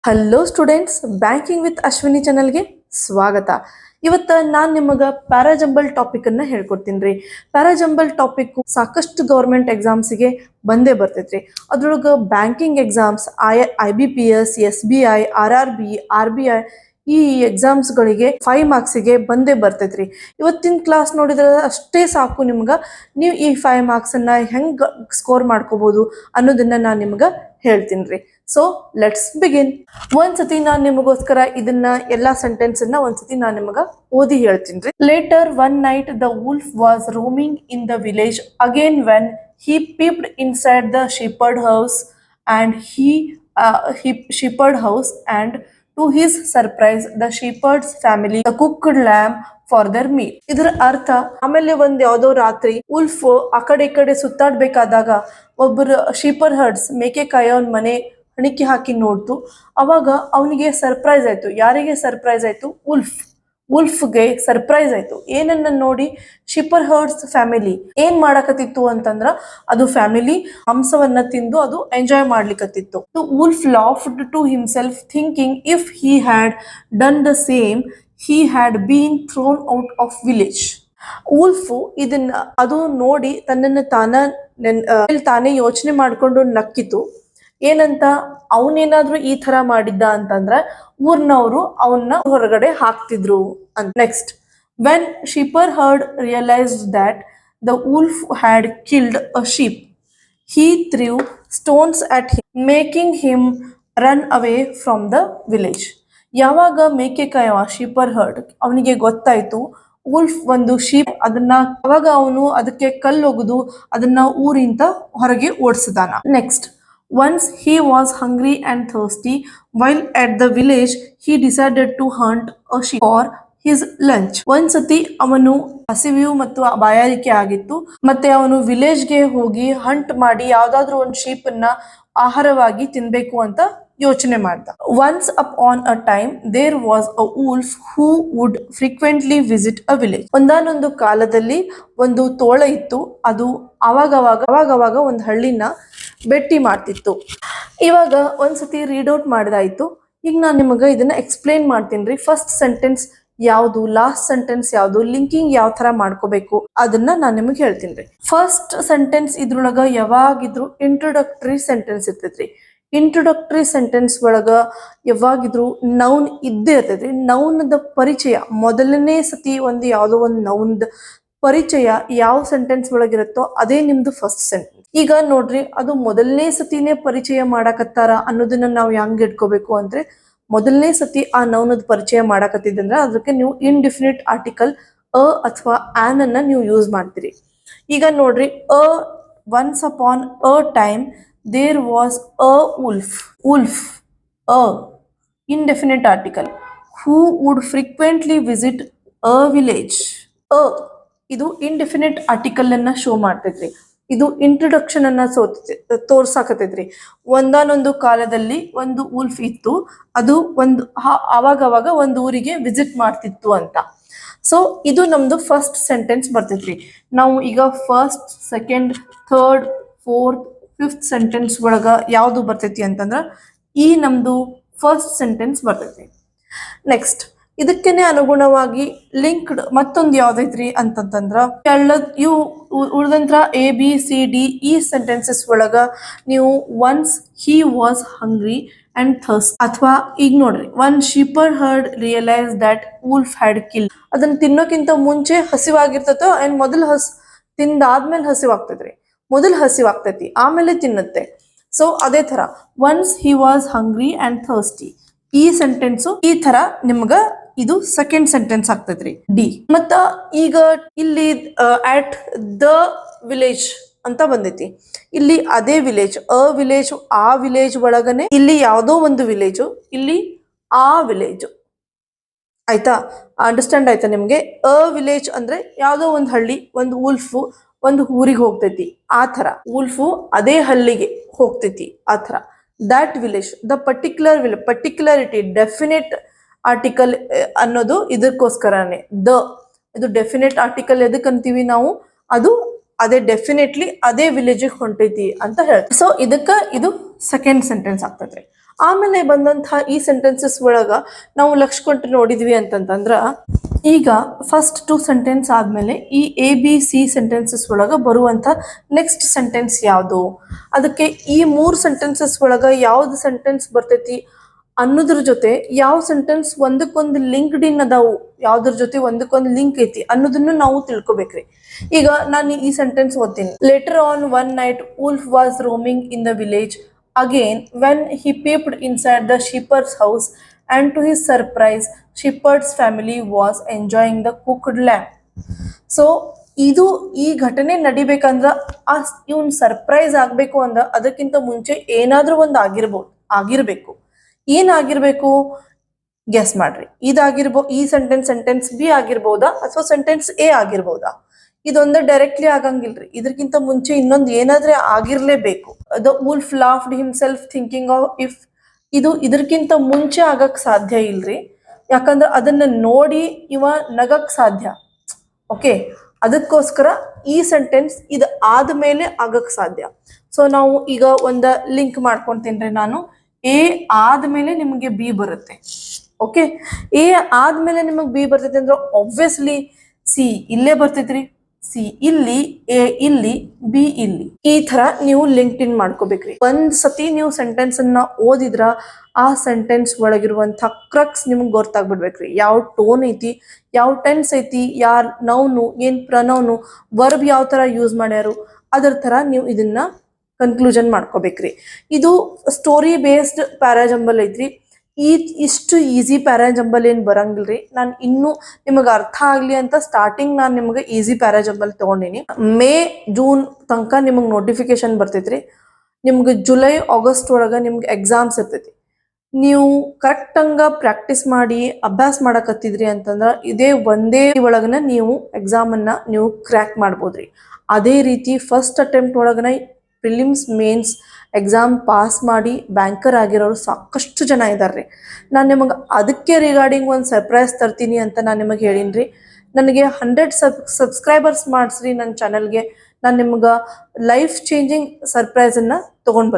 Hello students, banking with Ashwini ಚಾನಲ್ಗೆ ಸ್ವಾಗತ. ಇವತ್ತು ನಾನು ನಿಮಗೆ ಪ್ಯಾರಾಜಂಬಲ್ ಟಾಪಿಕ್ ಅನ್ನ ಹೇಳ್ಕೊಡ್ತೀನಿ ರೀ. ಪ್ಯಾರಾಜಂಬಲ್ ಟಾಪಿಕ್ ಸಾಕಷ್ಟು ಗೌರ್ಮೆಂಟ್ ಎಕ್ಸಾಮ್ಸ್ಗೆ ಬಂದೇ ಬರ್ತೈತ್ರಿ. ಅದ್ರೊಳಗೆ banking exams, IBPS, SBI, RRB, RBI ಈ ಎಕ್ಸಾಮ್ಸ್ಗಳಿಗೆ 5 ಮಾರ್ಕ್ಸಿಗೆ ಬಂದೇ ಬರ್ತೈತ್ರಿ. ಇವತ್ತಿನ ಕ್ಲಾಸ್ ನೋಡಿದ್ರೆ ಅಷ್ಟೇ ಸಾಕು ನಿಮ್ಗೆ ನೀವು ಈ 5 ಮಾರ್ಕ್ಸನ್ನು ಹೆಂಗೆ ಸ್ಕೋರ್ ಮಾಡ್ಕೋಬೋದು ಅನ್ನೋದನ್ನ ನಾನು ನಿಮ್ಗೆ ಹೇಳ್ತೀನಿ ರೀ. So let's begin. ಒಂದ್ಸತಿ ನಾನು ನಿಮಗೋಸ್ಕರ ಇದನ್ನ ಎಲ್ಲಾ ಸೆಂಟೆನ್ಸ್ ಅನ್ನ ಒಂದ್ಸತಿ ನಾನು ನಿಮಗ ಓದಿ ಹೇಳ್ತೀನಿ ರೀ. Later one night the wolf was roaming in the village again when he peeped inside the shepherd house and shepherd house and to his surprise the shepherd's family cooked lamb for their meal. ಇದರ ಅರ್ಥ, ಆಮೇಲೆ ಒಂದ್ ಯಾವ್ದೋ ರಾತ್ರಿ wolf ಆ ಕಡೆ ಈ ಕಡೆ ಸುತ್ತಾಡ್ಬೇಕಾದಾಗ ಒಬ್ಬರು ಶೀಪರ್ ಹರ್ಡ್ಸ್ ಮೇಕೆ ಕಾಯೋನ್ ಮನೆ ಹಣಿಕೆ ಹಾಕಿ ನೋಡ್ತು. ಅವಾಗ ಅವನಿಗೆ ಸರ್ಪ್ರೈಸ್ ಆಯ್ತು. ಯಾರಿಗೆ ಸರ್ಪ್ರೈಸ್ ಆಯ್ತು? ಉಲ್ಫ್ಗೆ ಸರ್ಪ್ರೈಸ್ ಆಯ್ತು. ಏನನ್ನ ನೋಡಿ? ಶಿಪರ್ ಹರ್ಡ್ಸ್ ಫ್ಯಾಮಿಲಿ ಏನ್ ಮಾಡಕತ್ತಿತ್ತು ಅಂತಂದ್ರ, ಅದು ಫ್ಯಾಮಿಲಿ ಹಂಸವನ್ನ ತಿಂದು ಅದು ಎಂಜಾಯ್ ಮಾಡ್ಲಿಕ್ಕತ್ತಿತ್ತು. Wolf laughed to himself thinking if he had done the same he had been thrown out of village. Wolf ಇದನ್ನ ಅದು ನೋಡಿ ತನ್ನನ್ನು ತಾನೇ ಯೋಚನೆ ಮಾಡ್ಕೊಂಡು ನಕ್ಕಿತು. ಏನಂತ? ಅವನೇನಾದ್ರೂ ಈ ತರ ಮಾಡಿದ್ದ ಅಂತಂದ್ರ ಊರ್ನವರು ಅವನ್ನ ಹೊರಗಡೆ ಹಾಕ್ತಿದ್ರು ಅಂತ. Next, when shepherd realised that the wolf had killed a sheep he threw stones at him making him run away from the village. ಯಾವಾಗ ಮೇಕೆ ಕಾಯವ ಶೀಪರ್ ಹರ್ಡ್ ಅವನಿಗೆ ಗೊತ್ತಾಯ್ತು ವುಲ್ಫ್ ಒಂದು ಶೀಪ್ ಅದನ್ನ, ಅವಾಗ ಅವನು ಅದಕ್ಕೆ ಕಲ್ಲೊಗೆದು ಅದನ್ನ ಊರಿಂದ ಹೊರಗೆ ಓಡಿಸಿದಾನ. Next, once he was hungry and thirsty while at the village he decided to hunt a sheep for his lunch. ಒಂದ್ಸತಿ ಅವನು ಹಸಿವು ಮತ್ತು ಬಾಯಾರಿಕೆ ಆಗಿತ್ತು, ಮತ್ತೆ ಅವನು ವಿಲೇಜ್ಗೆ ಹೋಗಿ ಹಂಟ್ ಮಾಡಿ ಯಾವ್ದಾದ್ರು ಒಂದು ಶೀಪ್ ಅನ್ನ ಆಹಾರವಾಗಿ ತಿನ್ಬೇಕು ಅಂತ ಯೋಚನೆ ಮಾಡ್ದ. Once upon a time there was a wolf who would frequently visit a village. ಒಂದಾನೊಂದು ಕಾಲದಲ್ಲಿ ಒಂದು ತೋಳ ಇತ್ತು, ಅದು ಅವಾಗವಾಗ ಒಂದು ಹಳ್ಳಿನ ಭೇಟಿ ಮಾಡ್ತಿತ್ತು. ಇವಾಗ ಒಂದ್ಸತಿ ರೀಡ್ ಔಟ್ ಮಾಡಿದಾಯ್ತು. ಈಗ ನಾನು ನಿಮಗೆ ಇದನ್ನ ಎಕ್ಸ್ಪ್ಲೇನ್ ಮಾಡ್ತೀನಿ ರೀ. ಫಸ್ಟ್ ಸೆಂಟೆನ್ಸ್ ಯಾವುದು, ಲಾಸ್ಟ್ ಸೆಂಟೆನ್ಸ್ ಯಾವುದು, ಲಿಂಕಿಂಗ್ ಯಾವ ತರ ಮಾಡ್ಕೋಬೇಕು ಅದನ್ನ ನಾನು ನಿಮಗೆ ಹೇಳ್ತೀನಿ ರೀ. ಫಸ್ಟ್ ಸೆಂಟೆನ್ಸ್ ಇದ್ರೊಳಗ ಯಾವಾಗಿದ್ರು ಇಂಟ್ರೊಡಕ್ಟರಿ ಸೆಂಟೆನ್ಸ್ ಇರ್ತೈತ್ರಿ. ಇಂಟ್ರೊಡಕ್ಟರಿ ಸೆಂಟೆನ್ಸ್ ಒಳಗ ಯಾವಾಗಿದ್ರು ನೌನ್ ಇದ್ದೇ ಇರ್ತೈತ್ರಿ. ನೌನದ ಪರಿಚಯ ಮೊದಲನೇ ಸತಿ ಒಂದು ಯಾವುದೋ ಒಂದು ನೌನ್ದ ಪರಿಚಯ ಯಾವ ಸೆಂಟೆನ್ಸ್ ಒಳಗಿರುತ್ತೋ ಅದೇ ನಿಮ್ದು ಫಸ್ಟ್ ಸೆಂಟೆನ್ಸ್. ಈಗ ನೋಡ್ರಿ, ಅದು ಮೊದಲನೇ ಸತಿನೇ ಪರಿಚಯ ಮಾಡಕತ್ತಾರ ಅನ್ನೋದನ್ನ ನಾವು ಹೆಂಗ್ ಇಟ್ಕೋಬೇಕು ಅಂದ್ರೆ, ಮೊದಲನೇ ಸತಿ ಆ ನೌನದ ಪರಿಚಯ ಮಾಡಕತ್ತಿದ್ರೆ ಅದಕ್ಕೆ ನೀವು ಇನ್ಡಿಫಿನಿಟ್ ಆರ್ಟಿಕಲ್ ಅ ಅಥವಾ ಆನ್ ಅನ್ನ ನೀವು ಯೂಸ್ ಮಾಡ್ತೀರಿ. ಈಗ ನೋಡ್ರಿ, once upon a time there was a wolf a indefinite article who would frequently visit a village. ಇದು indefinite article ಅನ್ನ ಶೋ ಮಾಡ್ತೈತ್ರಿ. ಇದು ಇಂಟ್ರೊಡಕ್ಷನ್ ಅನ್ನ ತೋರ್ಸಾಕತೈತ್ರಿ. ಒಂದಾನೊಂದು ಕಾಲದಲ್ಲಿ ಒಂದು ಉಲ್ಫ್ ಇತ್ತು, ಅದು ಒಂದು ಅವಾಗವಾಗ ಒಂದು ಊರಿಗೆ ವಿಸಿಟ್ ಮಾಡ್ತಿತ್ತು ಅಂತ. ಸೊ ಇದು ನಮ್ದು ಫಸ್ಟ್ ಸೆಂಟೆನ್ಸ್ ಬರ್ತೈತ್ರಿ. ನಾವು ಈಗ first, second, third, fourth, fifth sentence ಒಳಗ ಯಾವುದು ಬರ್ತೈತಿ ಅಂತಂದ್ರ ಈ ನಮ್ದು ಫಸ್ಟ್ ಸೆಂಟೆನ್ಸ್ ಬರ್ತೈತಿ. ನೆಕ್ಸ್ಟ್, ಇದಕ್ಕೇನೆ ಅನುಗುಣವಾಗಿ ಲಿಂಕ್ಡ್ ಮತ್ತೊಂದು ಯಾವ್ದೈತ್ರಿ ಅಂತಂತಂದ್ರ ಇವು ಉಳಿದಂತ್ರ ABCD ಈ ಸೆಂಟೆನ್ಸಸ್ ಒಳಗ ನೀವು once he was hungry and thirst, ಅಥವಾ ಈಗ ನೋಡ್ರಿ, one shepherd realise that wolf had kill. ಅದನ್ನ ತಿನ್ನೋಕ್ಕಿಂತ ಮುಂಚೆ ಹಸಿವಾಗಿರ್ತೈತೋ ಅಂಡ್ ತಿಂದಾದ್ಮೇಲೆ ಹಸಿವಾಗ್ತೈತ್ರಿ. ಮೊದಲು ಹಸಿವಾಗ್ತೈತಿ, ಆಮೇಲೆ ತಿನ್ನುತ್ತೆ. ಸೊ ಅದೇ ತರ once he was hungry and thirsty, ಈ ಸೆಂಟೆನ್ಸು ಈ ತರ ನಿಮ್ಗ ಇದು ಸೆಕೆಂಡ್ ಸೆಂಟೆನ್ಸ್ ಆಗ್ತೈತ್ರಿ, ಡಿ. ಮತ್ತ ಈಗ ಇಲ್ಲಿ ಅಟ್ ದ ವಿಲೇಜ್ ಅಂತ ಬಂದೈತಿ. ಇಲ್ಲಿ ಅದೇ ವಿಲೇಜ್, ಆ ವಿಲೇಜ್ ಒಳಗನೆ ಇಲ್ಲಿ ಯಾವ್ದೋ ಒಂದು ವಿಲೇಜು, ಇಲ್ಲಿ ಆ ವಿಲೇಜ್. ಆಯ್ತಾ? ಅಂಡರ್ಸ್ಟ್ಯಾಂಡ್ ಆಯ್ತಾ ನಿಮ್ಗೆ? ಅ ವಿಲೇಜ್ ಅಂದ್ರೆ ಯಾವ್ದೋ ಒಂದು ಹಳ್ಳಿ, ಒಂದು ಉಲ್ಫು ಒಂದು ಊರಿಗೆ ಹೋಗ್ತೈತಿ. ಆ ತರ ಉಲ್ಫು ಅದೇ ಹಳ್ಳಿಗೆ ಹೋಗ್ತೈತಿ. ಆ ತರ that village, the particularity, definite article ಅನ್ನೋದು ಇದಕ್ಕೋಸ್ಕರನೇ. ಇದು ಡೆಫಿನೆಟ್ ಆರ್ಟಿಕಲ್ ಎದಕ್ ಅಂತೀವಿ ನಾವು? ಅದು ಅದೇ ಡೆಫಿನೆಟ್ಲಿ ಅದೇ ವಿಲೇಜಿಗೆ ಹೊಂಟೈತಿ ಅಂತ ಹೇಳ್ತೀವಿ. ಸೊ ಇದಕ್ಕ ಇದು ಸೆಕೆಂಡ್ ಸೆಂಟೆನ್ಸ್ ಆಗ್ತೈತ್ರಿ. ಆಮೇಲೆ ಬಂದಂತಹ ಈ ಸೆಂಟೆನ್ಸಸ್ ಒಳಗ ನಾವು ಲಕ್ಷ ಕೊಟ್ಟು ನೋಡಿದ್ವಿ ಅಂತಂತಂದ್ರ ಈಗ ಫಸ್ಟ್ 2 ಸೆಂಟೆನ್ಸ್ ಆದ್ಮೇಲೆ ಈ ABC ಸೆಂಟೆನ್ಸಸ್ ಒಳಗ ಬರುವಂತ ನೆಕ್ಸ್ಟ್ ಸೆಂಟೆನ್ಸ್ ಯಾವುದು, ಅದಕ್ಕೆ ಈ 3 ಸೆಂಟೆನ್ಸಸ್ ಒಳಗ ಯಾವ್ದು ಸೆಂಟೆನ್ಸ್ ಬರ್ತೈತಿ ಅನ್ನೋದ್ರ ಜೊತೆ ಯಾವ ಸೆಂಟೆನ್ಸ್ ಒಂದಕ್ಕೊಂದು ಲಿಂಕ್ಡ್ ಇನ್ ಅದಾವು, ಯಾವ್ದ್ರ ಜೊತೆ ಒಂದಕ್ಕೊಂದು ಲಿಂಕ್ ಐತಿ ಅನ್ನೋದನ್ನು ನಾವು ತಿಳ್ಕೊಬೇಕ್ರಿ. ಈಗ ನಾನು ಈ ಸೆಂಟೆನ್ಸ್ ಓದ್ತೀನಿ. Later on one night Wolf was roaming in the village again when he peeped inside the shepherd's house, and to his surprise shepherd's family was enjoying the cooked lamb. So ಇದು ಈ ಘಟನೆ ನಡಿಬೇಕಂದ್ರ ಇವನ್ surprise ಆಗ್ಬೇಕು ಅಂದ್ರ ಅದಕ್ಕಿಂತ ಮುಂಚೆ ಏನಾದ್ರೂ ಒಂದು ಆಗಿರ್ಬೇಕು. ಏನಾಗಿರ್ಬೇಕು ಗೆಸ್ ಮಾಡ್ರಿ. ಈ ಸೆಂಟೆನ್ಸ್ ಬಿ ಆಗಿರ್ಬೋದಾ ಅಥವಾ ಸೆಂಟೆನ್ಸ್ ಎ ಆಗಿರ್ಬೋದಾ? ಇದೊಂದು ಡೈರೆಕ್ಟ್ಲಿ ಆಗಂಗಿಲ್ರಿ. ಇದಕ್ಕಿಂತ ಮುಂಚೆ ಇನ್ನೊಂದು ಏನಾದ್ರೆ ಆಗಿರ್ಲೇಬೇಕು. The wolf laughed himself thinking of if ಇದು ಇದಕ್ಕಿಂತ ಮುಂಚೆ ಆಗಕ್ ಸಾಧ್ಯ ಇಲ್ರಿ. ಯಾಕಂದ್ರೆ ಅದನ್ನ ನೋಡಿ ಇವ ನಗಕ್ ಸಾಧ್ಯ. ಓಕೆ, ಅದಕ್ಕೋಸ್ಕರ ಈ ಸೆಂಟೆನ್ಸ್ ಇದು ಆದ್ಮೇಲೆ ಆಗಕ್ ಸಾಧ್ಯ. ಸೊ ನಾವು ಈಗ ಒಂದ ಲಿಂಕ್ ಮಾಡ್ಕೊಂತೀನಿ. ನಾನು ಎ ಆದ್ಮೇಲೆ ನಿಮಗೆ ಬಿ ಬರುತ್ತೆ. ಓಕೆ, ಎ ಆದ್ಮೇಲೆ ನಿಮಗೆ ಬಿ ಬರ್ತೈತಿ ಅಂದ್ರೆ ಆಬ್ವಿಯಸ್ಲಿ ಸಿ ಇಲ್ಲೇ ಬರ್ತೈತ್ರಿ. ಸಿ ಇಲ್ಲಿ, ಎ ಇಲ್ಲಿ, ಬಿ ಇಲ್ಲಿ. ಈ ತರ ನೀವು ಲಿಂಕ್ಡ್ ಇನ್ ಮಾಡ್ಕೋಬೇಕ್ರಿ. ಒಂದ್ ಸತಿ ನೀವು ಸೆಂಟೆನ್ಸ್ ಅನ್ನ ಓದಿದ್ರ ಆ ಸೆಂಟೆನ್ಸ್ ಒಳಗಿರುವಂತ ಕ್ರಕ್ಸ್ ನಿಮ್ಗೆ ಗೊತ್ತಾಗ್ಬಿಡ್ಬೇಕ್ರಿ. ಯಾವ ಟೋನ್ ಐತಿ, ಯಾವ ಟೆನ್ಸ್ ಐತಿ, ಯಾರ್ ನೌನು, ಏನ್ ಪ್ರನೌನು, ವರ್ಬ್ ಯಾವ ತರ ಯೂಸ್ ಮಾಡ್ಯಾರು, ಅದರ ತರ ನೀವು ಇದನ್ನ ಕನ್ಕ್ಲೂಷನ್ ಮಾಡ್ಕೋಬೇಕ್ರಿ. ಇದು ಸ್ಟೋರಿ ಬೇಸ್ಡ್ ಪ್ಯಾರಾಜಂಬಲ್ ಐತ್ರಿ. ಇಷ್ಟು ಈಸಿ ಪ್ಯಾರಾಜಂಬಲ್ ಏನ್ ಬರಂಗಿಲ್ರಿ. ನಾನು ಇನ್ನೂ ನಿಮಗೆ ಅರ್ಥ ಆಗ್ಲಿ ಅಂತ ಸ್ಟಾರ್ಟಿಂಗ್ ನಾನು ನಿಮಗೆ ಈಸಿ ಪ್ಯಾರಾಜಂಬಲ್ ತಗೊಂಡಿನಿ. ಮೇ ಜೂನ್ ತನಕ ನಿಮಗೆ ನೋಟಿಫಿಕೇಶನ್ ಬರ್ತೈತ್ರಿ. ನಿಮ್ಗೆ ಜುಲೈ ಆಗಸ್ಟ್ ಒಳಗ ನಿಮ್ಗೆ ಎಕ್ಸಾಮ್ಸ್ ಇರ್ತೈತಿ. ನೀವು ಕರೆಕ್ಟ್ ಹಂಗ ಪ್ರಾಕ್ಟೀಸ್ ಮಾಡಿ ಅಭ್ಯಾಸ ಮಾಡಕತ್ತಿದ್ರಿ ಅಂತಂದ್ರ ಇದೇ ಒಂದೇ ಒಳಗನ ನೀವು ಎಕ್ಸಾಮ್ ಅನ್ನ ನೀವು ಕ್ರ್ಯಾಕ್ ಮಾಡ್ಬೋದ್ರಿ. ಅದೇ ರೀತಿ ಫಸ್ಟ್ ಅಟೆಂಪ್ಟ್ ಒಳಗನ ಪ್ರಿಲಿಮ್ಸ್ ಮೇನ್ಸ್ ಎಕ್ಸಾಮ್ ಪಾಸ್ ಮಾಡಿ ಬ್ಯಾಂಕರ್ ಆಗಿರೋರು ಸಾಕಷ್ಟು ಜನ ಇದಾರ್ರಿ. ನಾನು ನಿಮಗೆ ಅದಕ್ಕೆ ರಿಗಾರ್ಡಿಂಗ್ ಒಂದು ಸರ್ಪ್ರೈಸ್ ತರ್ತೀನಿ ಅಂತ ನಾನು ನಿಮಗೆ ಹೇಳಿನ್ರಿ. ನನಗೆ 100 ಸಬ್ಸ್ಕ್ರೈಬರ್ಸ್ ಮಾಡಿಸ್ರಿ ನನ್ನ ಚಾನಲ್ಗೆ. ನಾನು ನಿಮ್ಗೆ ಲೈಫ್ ಚೇಂಜಿಂಗ್ ಸರ್ಪ್ರೈಸನ್ನು ತೊಗೊಂಡು ಬರ್ತೀನಿ.